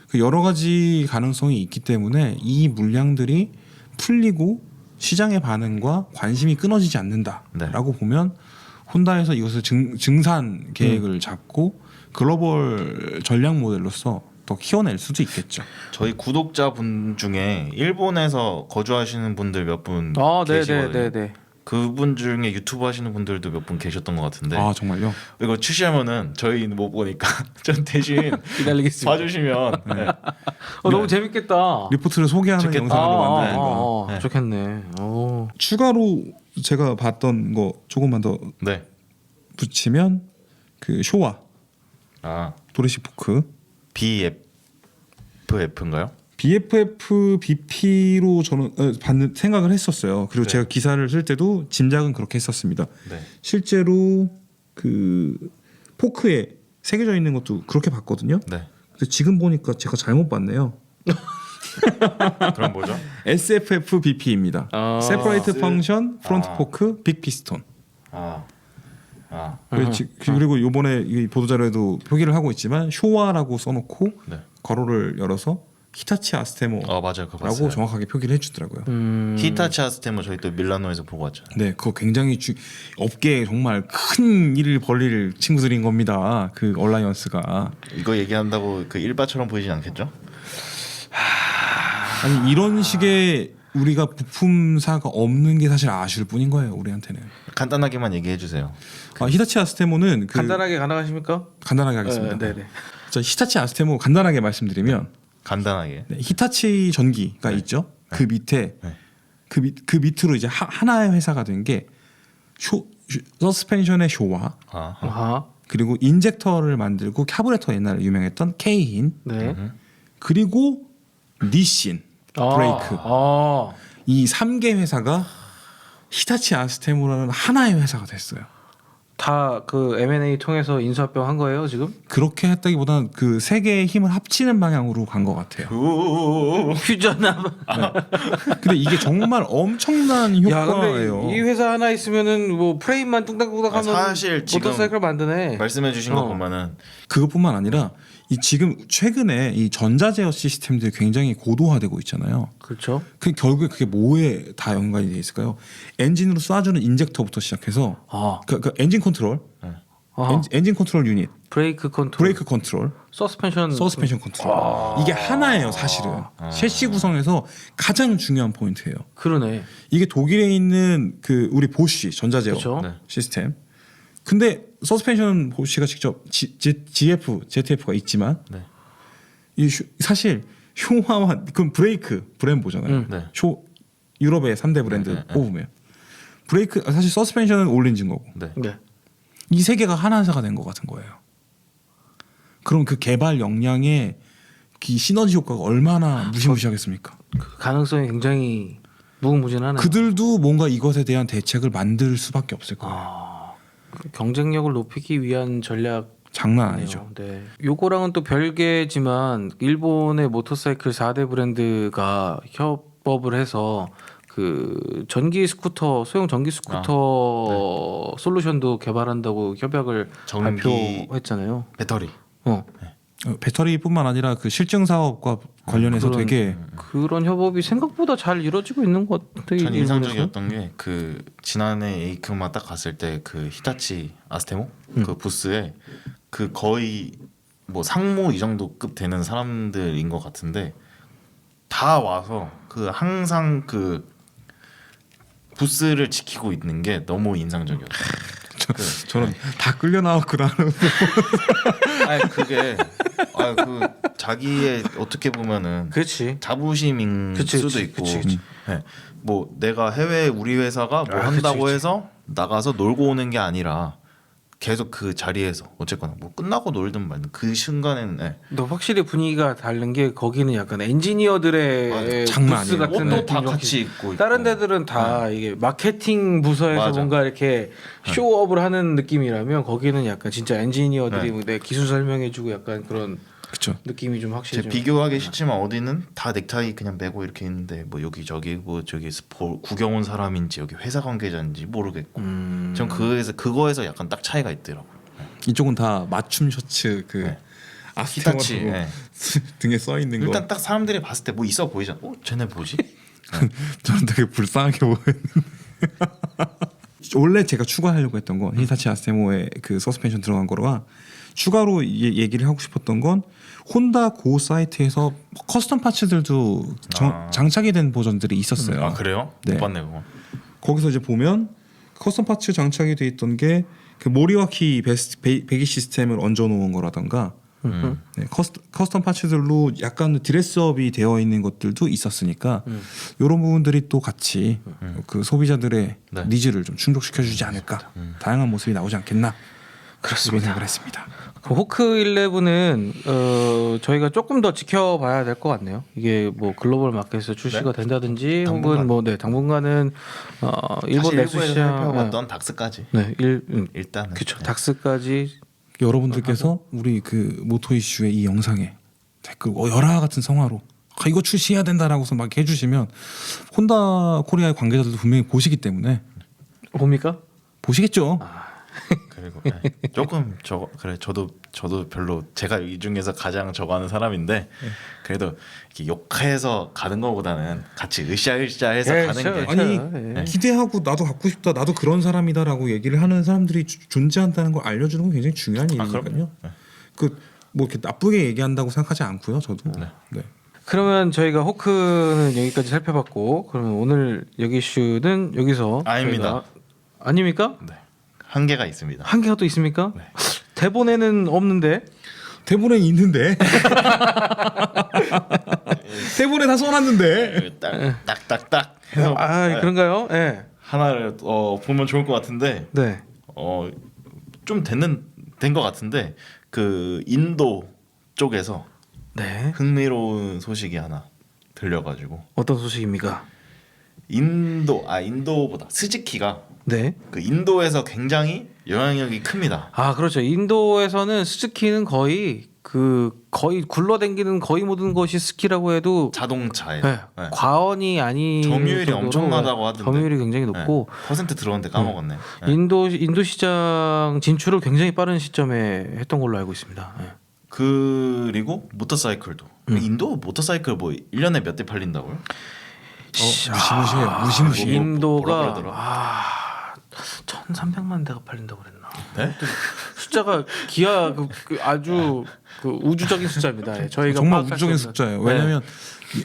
그 여러 가지 가능성이 있기 때문에 이 물량들이 풀리고 시장의 반응과 관심이 끊어지지 않는다라고 보면 혼다에서 이것을 증산 계획을 잡고 글로벌 전략 모델로서 더 키워낼 수도 있겠죠. 저희 구독자분 중에 일본에서 거주하시는 분들 몇 분 계시거든요. 네네네. 그분 중에 유튜브 하시는 분들도 몇 분 계셨던 것 같은데 아 정말요? 이거 출시하면은 저희는 못 보니까 전 대신 기다리겠습니다. 봐주시면 네. 너무 재밌겠다. 리포트를 소개하는 좋겠다. 영상으로 만드는 거. 네. 좋겠네. 추가로 제가 봤던 거 조금만 더 네. 붙이면 그 쇼와 도레시 포크 BFF인가요? BFF BP로 저는 받는 생각을 했었어요. 그리고 네. 제가 기사를 쓸 때도 짐작은 그렇게 했었습니다. 네. 실제로 그 포크에 새겨져 있는 것도 그렇게 봤거든요. 네. 근데 지금 보니까 제가 잘못 봤네요. 그럼 뭐죠? SFFBP입니다. 아. Separate Function Front 아. Fork Big Piston. 아. 그리고 요번에 이 보도자료에도 표기를 하고 있지만 쇼와라고 써놓고 네. 괄호를 열어서 히타치 아스테모라고 맞아요. 그거 봤어요. 정확하게 표기를 해주더라고요. 히타치 아스테모 저희 또 밀라노에서 보고 왔죠. 네, 그거 굉장히 업계에 정말 큰 일을 벌릴 친구들인 겁니다. 그 얼라이언스가. 이거 얘기한다고 그 일바처럼 보이진 않겠죠? 아니 이런 식의 우리가 부품사가 없는 게 사실 아쉬울 뿐인 거예요. 우리한테는. 간단하게만 얘기해 주세요. 히타치 아스테모는 간단하게 가능하십니까? 간단하게 하겠습니다. 네네. 자, 히타치 아스테모 간단하게 말씀드리면 간단하게. 네, 히타치 전기가 있죠. 그 밑에 네. 그 밑으로 이제 하나의 회사가 된 게 서스펜션의 쇼와 아하. 그리고 인젝터를 만들고 카브레터 옛날에 유명했던 케이힌 네. 그리고 니신 브레이크 아. 이 3개 회사가 히타치 아스테모라는 하나의 회사가 됐어요. 다 그 M&A 통해서 인수합병 한 거예요 지금? 그렇게 했다기보다는 그 세 개의 힘을 합치는 방향으로 간 것 같아요. 휴전합. 근데 이게 정말 엄청난 야 효과예요. 근데 이 회사 하나 있으면은 뭐 프레임만 뚱닥뚱닥하면 사실 지금 모터사이클 만드네. 말씀해 주신 거 보면은 그것뿐만 아니라 이 지금 최근에 이 전자제어 시스템들이 굉장히 고도화되고 있잖아요. 그렇죠. 그 결국에 그게 뭐에 다 연관이 돼 있을까요? 엔진으로 쏴주는 인젝터부터 시작해서 아. 그 엔진 컨트롤, 아하. 엔진 컨트롤 유닛, 브레이크 컨트롤, 브레이크 컨트롤, 서스펜션 서스펜션 컨트롤 이게 하나예요, 사실은. 셰시 구성에서 가장 중요한 포인트예요. 그러네. 이게 독일에 있는 그 우리 보쉬 전자제어 그쵸. 네. 시스템. 근데 서스펜션 보쉬가 직접 ZF가 있지만 네. 사실 쇼와와 그럼 브레이크 브랜보잖아요. 네. 쇼 유럽의 3대 브랜드 네. 뽑으면 브레이크 사실 서스펜션은 올린진 거고 네. 네. 이 세 개가 하나 회사가 된 것 같은 거예요. 그럼 그 개발 역량의 그 시너지 효과가 얼마나 무시무시하겠습니까? 그 가능성이 굉장히 무궁무진하네요. 그들도 뭔가 이것에 대한 대책을 만들 수밖에 없을 거예요. 경쟁력을 높이기 위한 전략. 장난 아니죠. 네. 요거랑은 또 별개지만 일본의 모터사이클 4대 브랜드가 협업을 해서 그 전기 스쿠터 소형 전기 스쿠터 솔루션도 개발한다고 협약을 전기 발표했잖아요. 배터리. 배터리뿐만 아니라 그 실증 사업과 관련해서 그런- 되게 그런 협업이 생각보다 잘 이루어지고 있는 것 같아요. 전 일본에서. 인상적이었던 게 그 지난해 에이크마 딱 갔을 때 그 히타치 아스테모 그 부스에 그 거의 뭐 상무 이 정도 급 되는 사람들인 것 같은데 다 와서 그 항상 그 부스를 지키고 있는 게 너무 인상적이었어요. 저는 다 끌려 나왔고 나는 아니 그게 그 자기의 어떻게 보면은 그렇지. 자부심인 그치, 수도 그치, 있고 그치, 그치. 네. 뭐 내가 해외 우리 회사가 뭐 한다고 그치. 해서 나가서 놀고 오는 게 아니라 계속 그 자리에서 어쨌거나 뭐 끝나고 놀든 말든 그 순간엔 네. 너 확실히 분위기가 다른 게 거기는 약간 엔지니어들의 맞아. 장난 부스 아니에요. 같은 옷도 다 느낌이 같이 확실히- 입고 다른 있고. 데들은 다 이게 마케팅 부서에서 맞아. 뭔가 이렇게 쇼업을 하는 느낌이라면 거기는 약간 진짜 엔지니어들이 뭐 내 기술 설명해주고 약간 그런 그렇죠. 느낌이 좀 확실히 좀 비교하기 싫지만 어디는 다 넥타이 그냥 매고 이렇게 있는데 뭐 여기 저기 뭐 저기 구경 온 사람인지 여기 회사 관계자인지 모르겠고 전 그거에서 약간 딱 차이가 있더라고요. 이쪽은 다 맞춤 셔츠 그 네. 아스테모라고 히타치, 네. 등에 써 있는 거. 일단 딱 사람들이 봤을 때 뭐 있어 보이잖아. 쟤네 뭐지? 저는 되게 불쌍하게 보이는. 원래 제가 추가하려고 했던 건 히타치 아스테모의 그 서스펜션 들어간 거라 추가로 얘기를 하고 싶었던 건 혼다 고 사이트에서 커스텀 파츠들도 장착이 된 버전들이 있었어요. 아 그래요? 네. 못 봤네 그거. 거기서 이제 보면 커스텀 파츠 장착이 돼 있던 게 그 모리와키 배기 시스템을 얹어 놓은 거라던가 네, 커스텀 파츠들로 약간 드레스업이 되어 있는 것들도 있었으니까 이런 부분들이 또 같이 그 소비자들의 네. 니즈를 좀 충족시켜 주지 않을까, 다양한 모습이 나오지 않겠나. 그렇습니다. 생각을 했습니다. 그 호크 11은 저희가 조금 더 지켜봐야 될 것 같네요. 이게 뭐 글로벌 마켓에서 출시가 된다든지 당분간. 혹은 뭐 당분간은 일본 사실 내수 일부에서 시장 살펴봤던 닥스까지 일단은 그렇죠. 네. 닥스까지 여러분들께서 우리 그 모토 이슈의 이 영상에 댓글 열화 같은 성화로 이거 출시해야 된다라고서 막 해주시면 혼다 코리아의 관계자들도 분명히 보시기 때문에 봅니까? 보시겠죠. 그리고 조금 저도 별로 제가 이 중에서 가장 저거 하는 사람인데 그래도 이렇게 욕해서 가는 것보다는 같이 으쌰으쌰해서 예, 가는 그렇죠. 게 아니 예. 기대하고 나도 갖고 싶다 나도 그런 사람이다라고 얘기를 하는 사람들이 존재한다는 걸 알려주는 건 굉장히 중요한 일이니까요. 그럼요. 네. 그 뭐 이렇게 나쁘게 얘기한다고 생각하지 않고요. 저도. 네. 그러면 저희가 호크는 여기까지 살펴봤고 그러면 오늘 여기 이슈는 여기서 아닙니다. 저희가- 아닙니까? 네. 한계가 있습니다. 한계가 또 있습니까? 네. 대본에는 없는데 대본에 있는데 대본에 다 써놨는데 딱딱딱 해서 그런가요? 네. 하나를 보면 좋을 것 같은데 네. 좀 된 것 같은데 그 인도 쪽에서 네. 흥미로운 소식이 하나 들려가지고 어떤 소식입니까? 인도보다 스즈키가 네. 그 인도에서 굉장히 영향력이 큽니다. 아 그렇죠. 인도에서는 스즈키는 거의 굴러댕기는 거의 모든 것이 스키라고 해도 자동차에 네, 과언이 아닌 점유율이 정도로 엄청나다고 하던데. 점유율이 굉장히 높고 퍼센트 들어오는데 까먹었네. 네. 인도 시장 진출을 굉장히 빠른 시점에 했던 걸로 알고 있습니다. 네. 그리고 모터사이클도 인도 모터사이클 뭐 1년에 몇 대 팔린다고요? 무시무시해요. 무시무시해. 뭐라 인도가 그러더라? 1,300만 대가 팔린다고 그랬나? 네? 숫자가 기하 아주 우주적인 숫자입니다. 예, 저희가 정말 파악할 우주적인 수 없는- 숫자예요. 네. 왜냐하면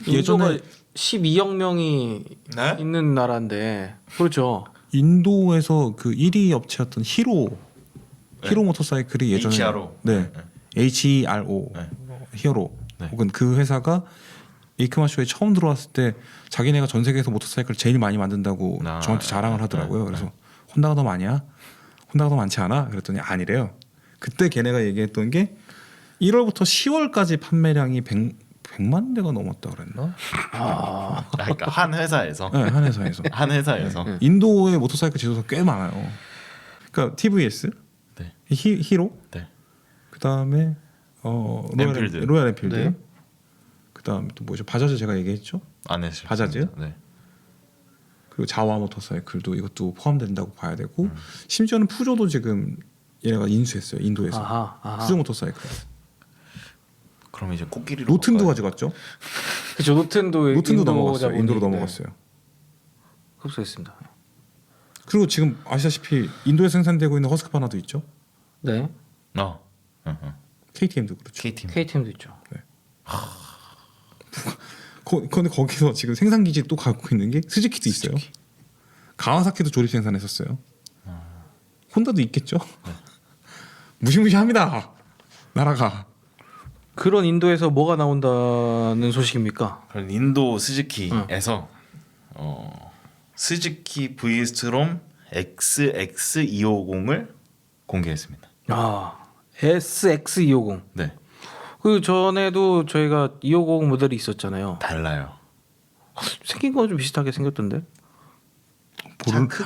인도가 예전에 12억 명이 네? 있는 나라인데 그렇죠. 인도에서 그 1위 업체였던 히로 모터사이클이 예전에 HRO. 네. HERO 네. 히어로 네. 혹은 그 회사가 에이크마 쇼에 처음 들어왔을 때 자기네가 전 세계에서 모터사이클 제일 많이 만든다고 아, 저한테 자랑을 하더라고요. 네. 그래서 혼다가 더 많이야? 혼다가 더 많지 않아? 그랬더니 아니래요. 그때 걔네가 얘기했던 게 1월부터 10월까지 판매량이 100만 대가 넘었다 그랬나? 그러니까 한 회사에서 네, 한 회사에서. 한 회사에서 인도의 모터사이클 지도사 꽤 많아요. 그러니까 TVS, 네. 히로, 네. 그다음에 엔필드. 로얄 엔필드, 네. 그다음에 또 뭐죠? 바자즈 제가 얘기했죠. 안 했어요. 바자즈? 네. 그리고 자와 모터사이클도 이것도 포함된다고 봐야 되고 심지어는 푸조도 지금 얘네가 인수했어요. 인도에서 아하. 푸조 모터사이클. 그럼 이제 코끼리로 노튼도 바꿔야죠. 가져갔죠. 그렇죠. 노튼도 노튼도 인도 넘어갔어요. 자본이, 인도로 네, 넘어갔어요. 흡수했습니다. 그리고 지금 아시다시피 인도에 생산되고 있는 허스크바나도 있죠. 네. KTM도 그렇죠. KTM. KTM도 있죠. 근데 거기서 지금 생산 기지 또 갖고 있는 게 스즈키도 있어요. 가와사키도 조립 생산했었어요. 혼다도 있겠죠. 무시무시합니다. 나라가. 그런 인도에서 뭐가 나온다는 소식입니까? 그럼 인도 스즈키에서 스즈키 브이스트롬 XX250을 공개했습니다. SX250. 네, 그 전에도 저희가 250 모델이 있었잖아요. 달라요. 생긴 건 좀 비슷하게 생겼던데.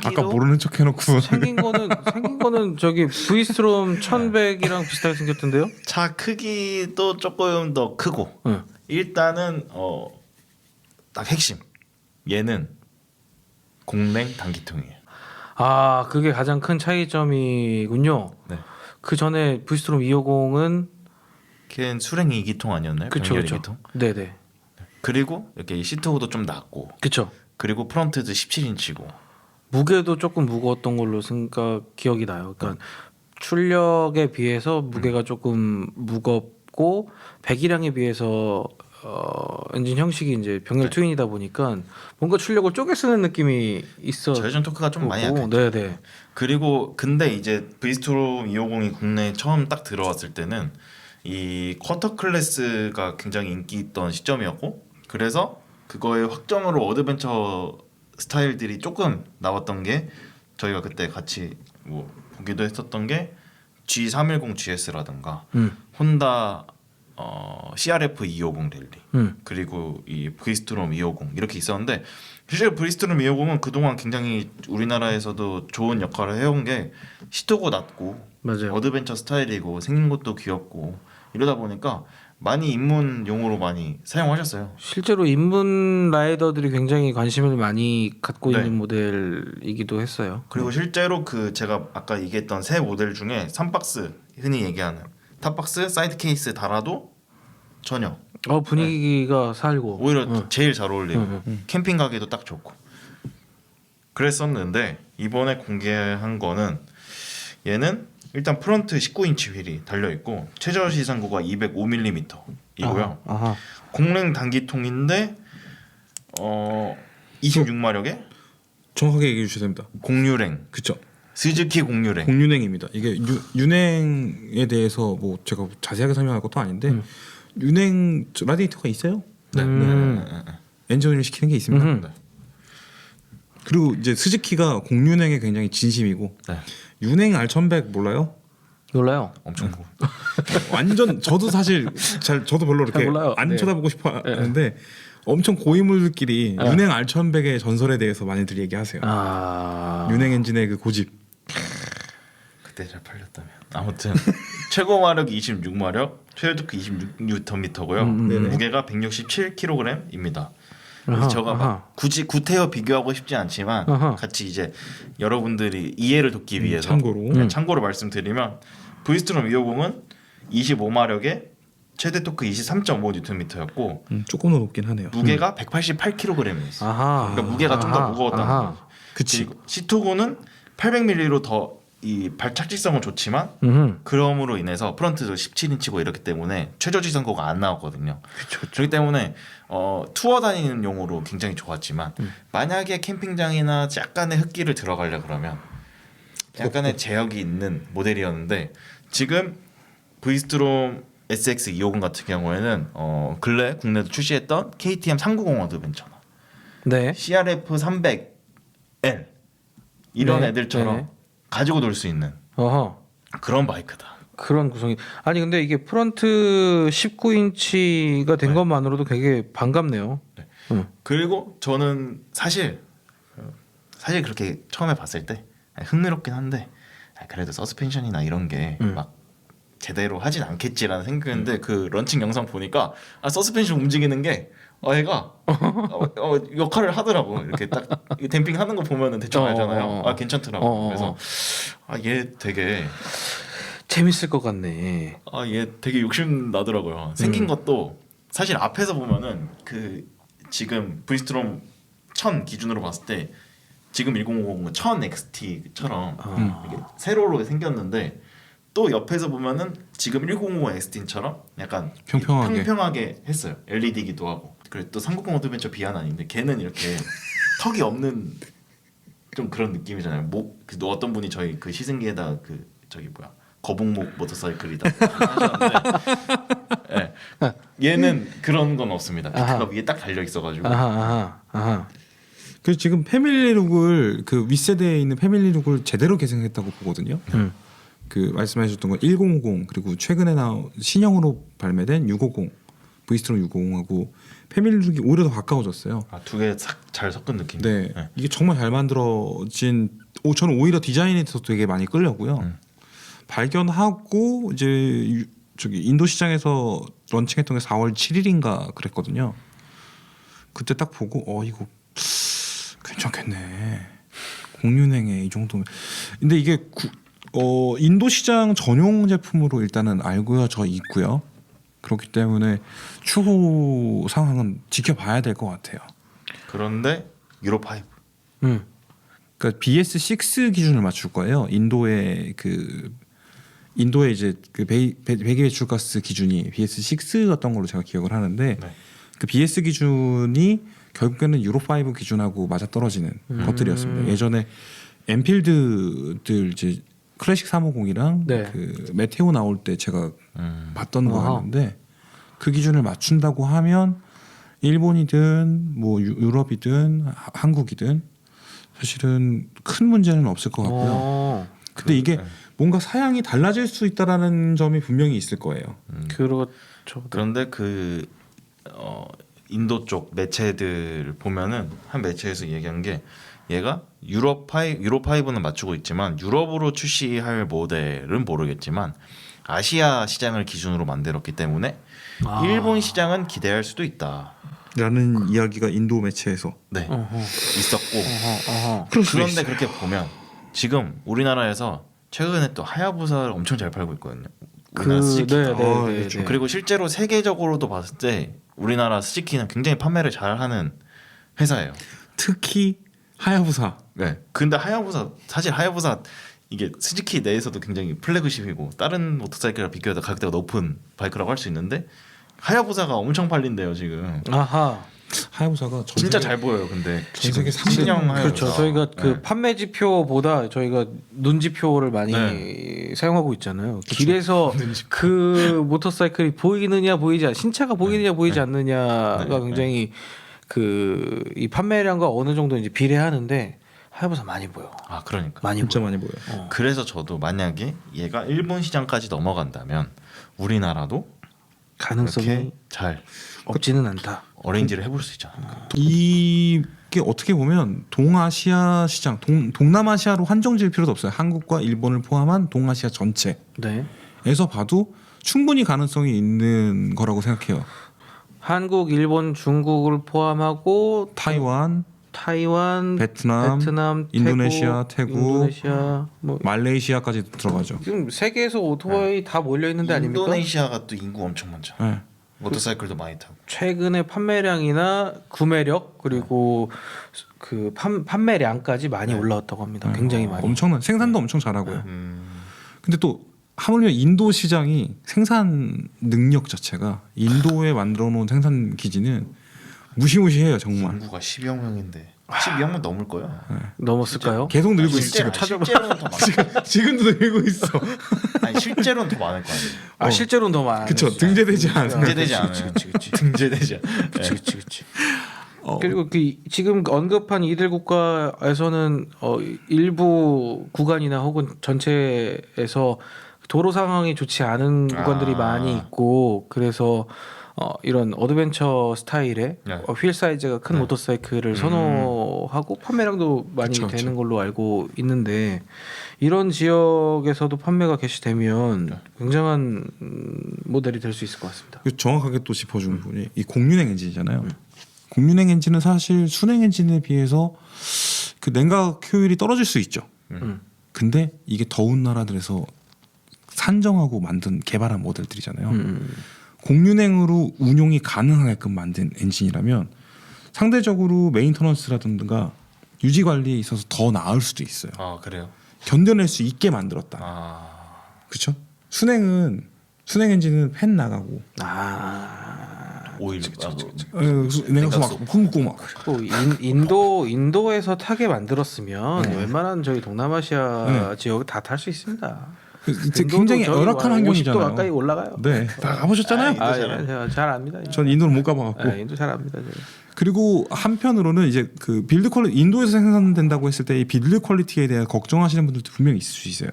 아까 모르는 척 해놓고 생긴 거는 저기 브이스트롬 1100이랑 비슷하게 생겼던데요. 차 크기도 조금 더 크고 응. 일단은 딱 핵심 얘는 공랭 단기통이에요. 그게 가장 큰 차이점이군요. 네. 그 전에 브이스트롬 250은 걔는 수랭 2기통 아니었나요? 그쵸 병렬 그쵸. 2기통. 네네. 그리고 이렇게 시트 호도 좀 낮고 그쵸. 그리고 프론트도 17인치고 무게도 조금 무거웠던 걸로 기억이 나요. 그러니까 출력에 비해서 무게가 조금 무겁고 배기량에 비해서 엔진 형식이 이제 병렬 트윈이다 보니까 뭔가 출력을 쪼개 쓰는 느낌이 있어. 저회전 토크가 좀 많이 약했죠. 네네. 그리고 근데 이제 브이스트롬 250이 국내에 처음 딱 들어왔을 때는 이 쿼터 클래스가 굉장히 인기 있던 시점이었고 그래서 그거의 확정으로 어드벤처 스타일들이 조금 나왔던 게 저희가 그때 같이 뭐 보기도 했었던 게 G310GS라든가 혼다 CRF 250 랠리 그리고 이 브리스트롬 250 이렇게 있었는데 실제로 브리스트롬 250은 그동안 굉장히 우리나라에서도 좋은 역할을 해온 게 시트고 낮고 맞아요. 어드벤처 스타일이고 생긴 것도 귀엽고 이러다 보니까 많이 입문용으로 많이 사용하셨어요. 실제로 입문 라이더들이 굉장히 관심을 많이 갖고 네. 있는 모델이기도 했어요. 그리고 실제로 그 제가 아까 얘기했던 새 모델 중에 3박스 흔히 얘기하는 탑박스 사이드 케이스 달아도 전혀 분위기가 살고 오히려 제일 잘 어울리고 캠핑 가기도 딱 좋고 그랬었는데 이번에 공개한 거는 얘는 일단 프론트 19인치 휠이 달려 있고 최저 시상고가 205mm이고요. 아하. 공랭 단기통인데 26마력에 정확하게 얘기해 주셔야 됩니다. 공유랭 그쵸? 스즈키 공유랭 공윤행입니다. 이게 윤행에 대해서 뭐 제가 자세하게 설명할 것도 아닌데 윤행 라디에이터가 있어요. 네. 엔진오일 시키는 게 있습니다. 네. 그리고 이제 스즈키가 공윤행에 굉장히 진심이고 네. 윤행 R1100 몰라요? 몰라요. 엄청 완전 저도 사실 저도 별로 잘 이렇게 몰라요. 안 네. 쳐다보고 싶어 하는데 엄청 고인물들끼리 윤행 R1100의 전설에 대해서 많이들 얘기하세요. 윤행 엔진의 그 고집. 그때 잘 팔렸다면 아무튼 최고 마력이 26마력 최대 토크 26Nm고요 무게가 167kg입니다. 그래서 제가 막 굳이 구태여 비교하고 싶지 않지만 같이 이제 여러분들이 이해를 돕기 위해서 참고로 말씀드리면 브리스트롬 250은 25마력에 최대 토크 23.5Nm였고 조금 더 높긴 하네요. 무게가 188kg이었어요. 그러니까 무게가 좀 더 무거웠다는 거죠. 그치. 그리고 C2고는 800mm로 더 이 발착지성은 좋지만 그럼으로 인해서 프런트도 17인치고 이렇기 때문에 최저 지상고가 안 나왔거든요. 그렇기 때문에 투어 다니는 용으로 굉장히 좋았지만 만약에 캠핑장이나 약간의 흙길을 들어가려 그러면 약간의 제약이 있는 모델이었는데 지금 브리스트롬 SX 250 같은 경우에는 근래 국내도 출시했던 KTM 390 어드벤처나 네. CRF 300L 이런 네, 애들처럼 네. 가지고 놀 수 있는 그런 바이크다. 그런 구성이 아니 근데 이게 프런트 19인치가 된 것만으로도 되게 반갑네요. 그리고 저는 사실 그렇게 처음에 봤을 때 흥미롭긴 한데 그래도 서스펜션이나 이런 게 막 제대로 하진 않겠지라는 생각했는데 그 런칭 영상 보니까 서스펜션 움직이는 게 얘가 역할을 하더라고. 이렇게 딱 댐핑 하는 거 보면은 대충 알잖아요. 괜찮더라고. 그래서 얘 되게 재밌을 것 같네. 얘 되게 욕심 나더라고요. 생긴 것도 사실 앞에서 보면은 그 지금 브리스트롬 1000 기준으로 봤을 때 지금 1050은 1000 XT처럼 이렇게 세로로 생겼는데 또 옆에서 보면은 지금 1050 XT처럼 약간 평평하게 했어요. LED기도 하고. 그리고 또 390 어드벤처 비하는 아닌데 걔는 이렇게 턱이 없는 좀 그런 느낌이잖아요. 그 어떤 분이 저희 그 시승기에다 그 저기 뭐야 거북목 모터사이클이다 하셨는데 네. 얘는 그런 건 없습니다. 피트가 위에 딱 달려 있어가지고. 그래서 지금 패밀리룩을 그 윗세대에 있는 패밀리룩을 제대로 개선했다고 보거든요. 그 말씀하셨던 건 1050 그리고 최근에 나온 신형으로 발매된 650 브리스트롬 650하고 패밀리룩이 오히려 더 가까워졌어요. 두 개 잘 섞은 느낌. 네. 이게 정말 잘 만들어진. 저는 오히려 디자인에서 되게 많이 끌렸고요. 발견하고 이제 저기 인도 시장에서 런칭했던 게 4월 7일인가 그랬거든요. 그때 딱 보고 이거 괜찮겠네. 공륜행에 이 정도면. 근데 이게 인도 시장 전용 제품으로 일단은 알고요, 저 있고요. 그렇기 때문에 추후 상황은 지켜봐야 될 것 같아요. 그런데 유로 5. 그러니까 BS6 기준을 맞출 거예요. 인도의 이제 그 배기 배출가스 기준이 BS6였던 걸로 제가 기억을 하는데 그 BS 기준이 결국에는 유로 5 기준하고 맞아 떨어지는 것들이었습니다. 예전에 엔필드들 이제 클래식 350이랑 그 메테오 나올 때 제가 봤던 거 같은데 그 기준을 맞춘다고 하면 일본이든 뭐 유럽이든 한국이든 사실은 큰 문제는 없을 것 같고요. 근데 이게 뭔가 사양이 달라질 수 있다라는 점이 분명히 있을 거예요. 그렇죠. 그런데 인도 쪽 매체들 보면은 한 매체에서 얘기한 게 얘가 유럽 5는 맞추고 있지만 유럽으로 출시할 모델은 모르겠지만 아시아 시장을 기준으로 만들었기 때문에 일본 시장은 기대할 수도 있다. 라는 이야기가 인도 매체에서 네, 어허. 있었고 그럴 수도 그런데 있어요. 그렇게 보면 지금 우리나라에서 최근에 또 하야부사를 엄청 잘 팔고 있거든요. 우리나라 스즈키가. 네. 그리고 실제로 세계적으로도 봤을 때 우리나라 스즈키는 굉장히 판매를 잘하는 회사예요. 특히 하야부사. 네. 근데 사실 하야부사 이게 스즈키 내에서도 굉장히 플래그십이고 다른 모터사이클과 비교해서 가격대가 높은 바이크라고 할 수 있는데 하야부사가 엄청 팔린대요 지금. 아하. 하야부사가 진짜 잘 보여요. 근데 전 세계 신형 하야부사. 그렇죠. 저희가 그 네. 판매 지표보다 저희가 눈지표를 많이 사용하고 있잖아요. 길에서 그 모터사이클이 보이느냐 보이지 신차가 보이느냐 보이지 않느냐가 네. 굉장히 그 이 판매량과 어느 정도 이제 비례하는데 하야부사 많이 보여. 아 그러니까. 많이 진짜 보여. 많이 보여요. 그래서 저도 만약에 얘가 일본 시장까지 넘어간다면 우리나라도 가능성이 이렇게 잘 없지는 않다. 어레인지를 해볼 수 있지 않을까. 이게 어떻게 보면 동아시아 시장, 동남아시아로 한정질 필요도 없어요. 한국과 일본을 포함한 동아시아 전체에서 네. 봐도 충분히 가능성이 있는 거라고 생각해요. 한국, 일본, 중국을 포함하고 타이완, 베트남, 인도네시아, 태국, 인도네시아 뭐 말레이시아까지 들어가죠. 지금 세계에서 오토바이 다 몰려 있는데 아닙니까? 인도네시아가 또 인구 엄청 많죠. 네. 모터사이클도 많이 타고. 최근에 판매량이나 구매력 그리고 그 판매량까지 많이 올라왔다고 합니다. 굉장히 많이. 엄청난 생산도 엄청 잘하고요. 근데 또 하물며 인도 시장이 생산 능력 자체가 인도에 만들어 놓은 생산 기지는 무시무시해요 정말. 인구가 12억 명인데 12억 명 넘을 거야. 넘었을까요? 계속 늘고 있어 지금. 실제로는 더 많을 지금도 늘고 있어. 아니 실제로는 더 많을 거 아니에요. 아 실제로는 더 많아요. 그쵸 등재되지 않아요. 등재되지 않아요. 등재되지 않아요. 그치. 그리고 그 지금 언급한 이들 국가에서는 일부 구간이나 혹은 전체에서 도로 상황이 좋지 않은 구간들이 많이 있고 그래서 이런 어드벤처 스타일의 네. 휠 사이즈가 큰 모터사이클을 선호하고 판매량도 많이 그쵸, 되는 걸로 알고 있는데 이런 지역에서도 판매가 개시되면 굉장한 모델이 될 수 있을 것 같습니다. 정확하게 또 짚어준 분이 이 공륜행 엔진이잖아요. 공륜행 엔진은 사실 순행 엔진에 비해서 그 냉각 효율이 떨어질 수 있죠. 근데 이게 더운 나라들에서 산정하고 만든 개발한 모델들이잖아요. 공륜행으로 운용이 가능하게끔 만든 엔진이라면 상대적으로 메인터넌스라든가 유지 관리에 있어서 더 나을 수도 있어요. 아 그래요? 견뎌낼 수 있게 만들었다. 아 그렇죠? 순행 엔진은 팬 나가고 오일. 냉각수 막 뿜고 막. 또 인도에서 타게 만들었으면 웬만한 저희 동남아시아 지역 다 탈 수 있습니다. 굉장히 열악한 환경이잖아요. 50도 가까이 올라가요. 네, 다 가보셨잖아요. 제가 잘 압니다. 전 인도를 못 가봐갖고. 네, 인도 잘 압니다. 제가. 그리고 한편으로는 이제 그 빌드 퀄리티 인도에서 생산된다고 했을 때 이 빌드 퀄리티에 대해 걱정하시는 분들도 분명히 있을 수 있어요.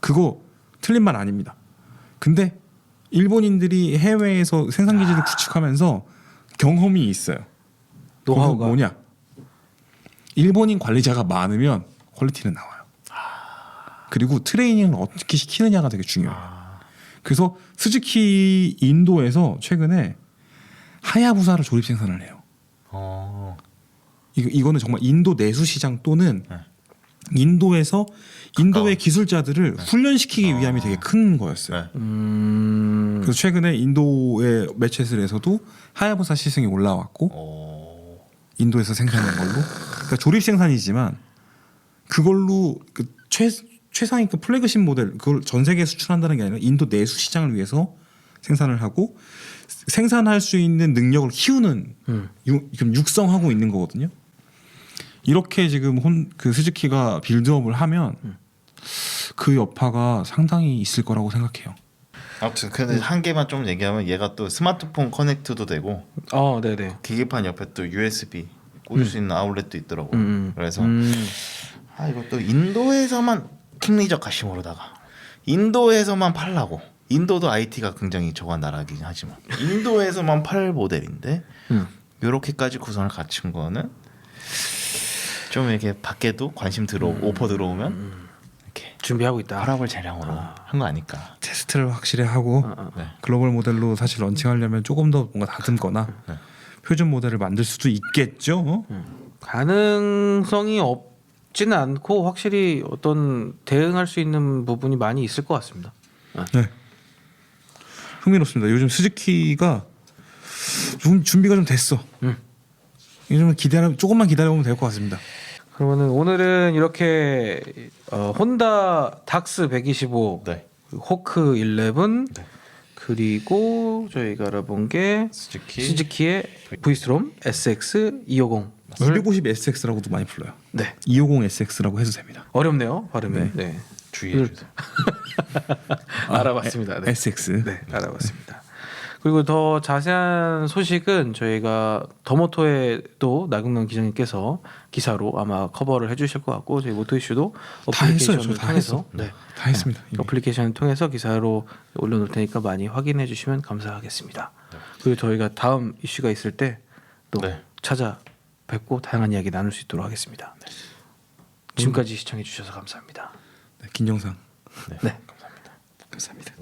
그거 틀린 말 아닙니다. 근데 일본인들이 해외에서 생산 기지를 구축하면서 경험이 있어요. 노하우가. 그거 뭐냐? 일본인 관리자가 많으면 퀄리티는 나와요. 그리고 트레이닝을 어떻게 시키느냐가 되게 중요해요. 그래서 스즈키 인도에서 최근에 하야부사를 조립 생산을 해요. 이거는 정말 인도 내수 시장 또는 인도에서 인도의 기술자들을 훈련시키기 위함이 되게 큰 거였어요. 그래서 최근에 인도의 매체들에서도 하야부사 시승이 올라왔고 인도에서 생산한 걸로 그러니까 조립 생산이지만 그걸로 그 최상위급 플래그십 모델 그걸 전 세계에 수출한다는 게 아니라 인도 내수 시장을 위해서 생산을 하고 생산할 수 있는 능력을 키우는 육성하고 있는 거거든요. 이렇게 지금 그 스즈키가 빌드업을 하면 그 여파가 상당히 있을 거라고 생각해요. 아무튼 근데 한 개만 좀 얘기하면 얘가 또 스마트폰 커넥트도 되고 네네. 계기판 옆에 또 USB 꽂을 수 있는 아울렛도 있더라고. 그래서 이거 또 인도에서만 킹리적 가심으로다가 인도에서만 팔라고. 인도도 IT가 굉장히 저한 나라긴 하지만 인도에서만 팔 모델인데 이렇게까지 구성을 갖춘 거는 좀 이렇게 밖에도 관심 오퍼 들어오면 이렇게 준비하고 있다. 팔아볼 재량으로 한 거 아닐까. 테스트를 확실히 하고 네. 글로벌 모델로 사실 런칭하려면 조금 더 뭔가 다듬거나 네. 표준 모델을 만들 수도 있겠죠. 가능성이 없지는 않고 확실히 어떤 대응할 수 있는 부분이 많이 있을 것 같습니다. 네. 흥미롭습니다. 요즘 스즈키가 좀 준비가 좀 됐어. 요즘 조금만 기다려보면 될 것 같습니다. 그러면은 오늘은 이렇게 혼다 닥스 125, 네. 호크 11, 네. 그리고 저희가 알아본 게 스즈키 스즈키의 V-Strom SX 250. 250 SX라고도 많이 불러요. 네, 250 SX라고 해도 됩니다. 어렵네요 발음이. 네. 주의해 주세요. 알아봤습니다. 네. SX. 네, 알아봤습니다. 그리고 더 자세한 소식은 저희가 더모토에도 나경남 기자님께서 기사로 아마 커버를 해주실 것 같고 저희 모토 이슈도 다 했어요. 어플리케이션을 다 통해서 했어. 네, 다 했습니다. 이미. 어플리케이션을 통해서 기사로 올려놓을 테니까 많이 확인해 주시면 감사하겠습니다. 그리고 저희가 다음 이슈가 있을 때 또 네. 찾아뵙고 다양한 이야기 나눌 수 있도록 하겠습니다. 지금까지 시청해 주셔서 감사합니다. 네, 긴 영상. 네. 감사합니다. 감사합니다.